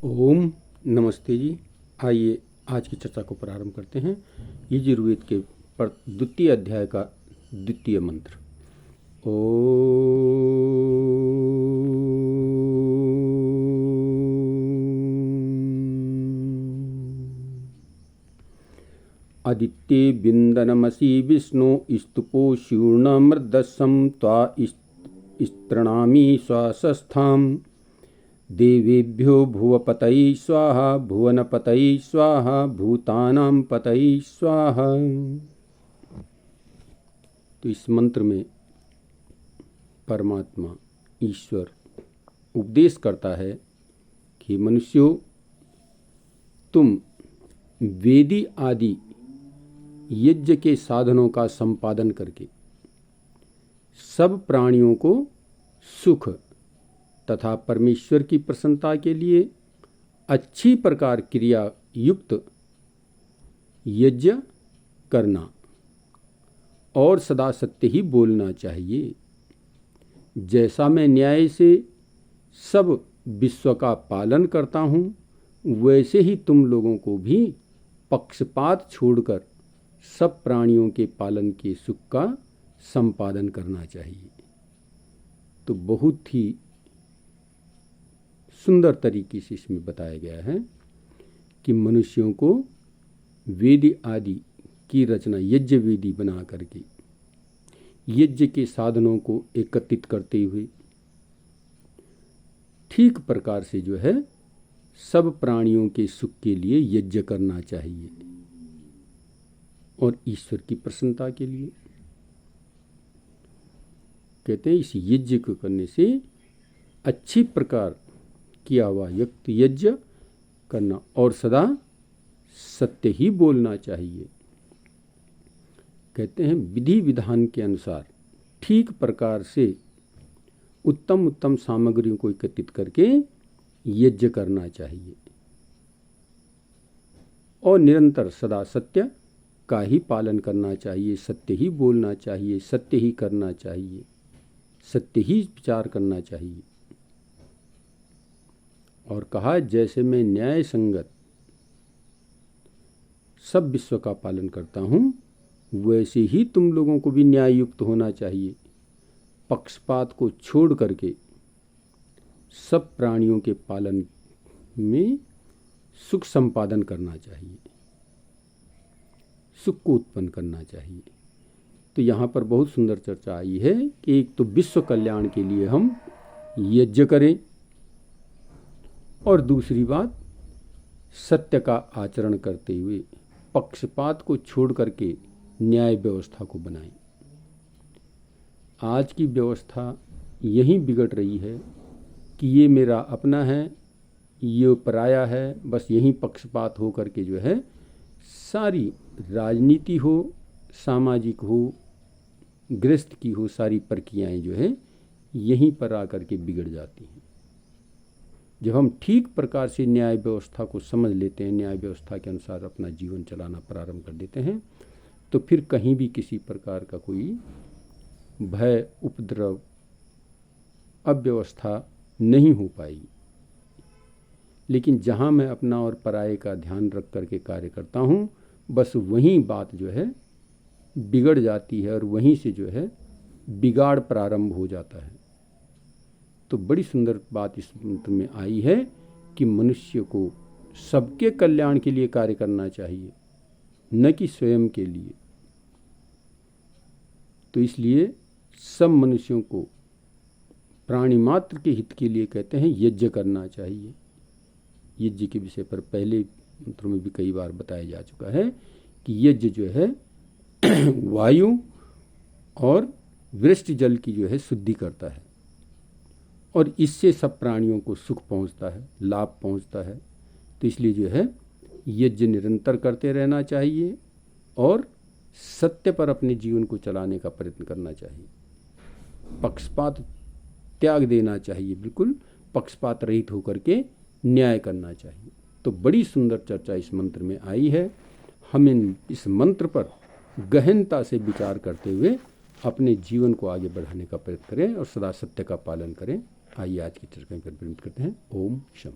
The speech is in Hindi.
ओम नमस्ते जी। आइए आज की चर्चा को प्रारंभ करते हैं। यजुर्वेद के द्वितीय अध्याय का द्वितीय मंत्र। आदित्ये बिंदनमसि विष्णु स्तुपो शूर्णमृदसं त्वा स्त्रणामि श्वासस्थाम् देवेभ्यो भुवपतये स्वाहा भुवनपतये स्वाहा भूतानां पतये स्वाहा। तो इस मंत्र में परमात्मा ईश्वर उपदेश करता है कि मनुष्यों, तुम वेदी आदि यज्ञ के साधनों का संपादन करके सब प्राणियों को सुख तथा परमेश्वर की प्रसन्नता के लिए अच्छी प्रकार क्रिया युक्त यज्ञ करना और सदा सत्य ही बोलना चाहिए। जैसा मैं न्याय से सब विश्व का पालन करता हूँ, वैसे ही तुम लोगों को भी पक्षपात छोड़कर सब प्राणियों के पालन के सुख का संपादन करना चाहिए। तो बहुत ही सुंदर तरीके से इसमें बताया गया है कि मनुष्यों को वेद आदि की रचना यज्ञ वेदी बना करके यज्ञ के साधनों को एकत्रित करते हुए ठीक प्रकार से सब प्राणियों के सुख के लिए यज्ञ करना चाहिए और ईश्वर की प्रसन्नता के लिए। कहते हैं इस यज्ञ को करने से अच्छी प्रकार किया हुआ युक्त यज्ञ करना और सदा सत्य ही बोलना चाहिए। कहते हैं विधि विधान के अनुसार ठीक प्रकार से उत्तम उत्तम सामग्रियों को एकत्रित करके यज्ञ करना चाहिए और निरंतर सदा सत्य का ही पालन करना चाहिए। सत्य ही बोलना चाहिए, सत्य ही करना चाहिए, सत्य ही विचार करना चाहिए। और कहा जैसे मैं न्याय संगत सब विश्व का पालन करता हूँ, वैसे ही तुम लोगों को भी न्याय युक्त होना चाहिए। पक्षपात को छोड़ करके सब प्राणियों के पालन में सुख संपादन करना चाहिए, सुख को उत्पन्न करना चाहिए। तो यहाँ पर बहुत सुंदर चर्चा आई है कि एक तो विश्व कल्याण के लिए हम यज्ञ करें और दूसरी बात सत्य का आचरण करते हुए पक्षपात को छोड़ करके न्याय व्यवस्था को बनाएं। आज की व्यवस्था यही बिगड़ रही है कि ये मेरा अपना है, ये पराया है, बस यही पक्षपात हो करके सारी राजनीति हो, सामाजिक हो, गृहस्थ की हो, सारी प्रक्रियाएं यहीं पर आकर के बिगड़ जाती हैं। जब हम ठीक प्रकार से न्याय व्यवस्था को समझ लेते हैं, न्याय व्यवस्था के अनुसार अपना जीवन चलाना प्रारंभ कर देते हैं, तो फिर कहीं भी किसी प्रकार का कोई भय, उपद्रव, अव्यवस्था नहीं हो पाएगी। लेकिन जहाँ मैं अपना और पराये का ध्यान रख करके कार्य करता हूँ, बस वहीं बात बिगड़ जाती है और वहीं से बिगाड़ प्रारंभ हो जाता है। तो बड़ी सुंदर बात इस मंत्र में आई है कि मनुष्य को सबके कल्याण के लिए कार्य करना चाहिए, न कि स्वयं के लिए। तो इसलिए सब मनुष्यों को प्राणी मात्र के हित के लिए कहते हैं यज्ञ करना चाहिए। यज्ञ के विषय पर पहले मंत्रों में भी कई बार बताया जा चुका है कि यज्ञ वायु और वृष्टि जल की शुद्धि करता है और इससे सब प्राणियों को सुख पहुंचता है, लाभ पहुंचता है। तो इसलिए यज्ञ निरंतर करते रहना चाहिए और सत्य पर अपने जीवन को चलाने का प्रयत्न करना चाहिए। पक्षपात त्याग देना चाहिए, बिल्कुल पक्षपात रहित होकर के न्याय करना चाहिए। तो बड़ी सुंदर चर्चा इस मंत्र में आई है। हमें इस मंत्र पर गहनता से विचार करते हुए अपने जीवन को आगे बढ़ाने का प्रयत्न करें और सदा सत्य का पालन करें। आइए आज की चर्चा में फिर करते हैं। ओम शम।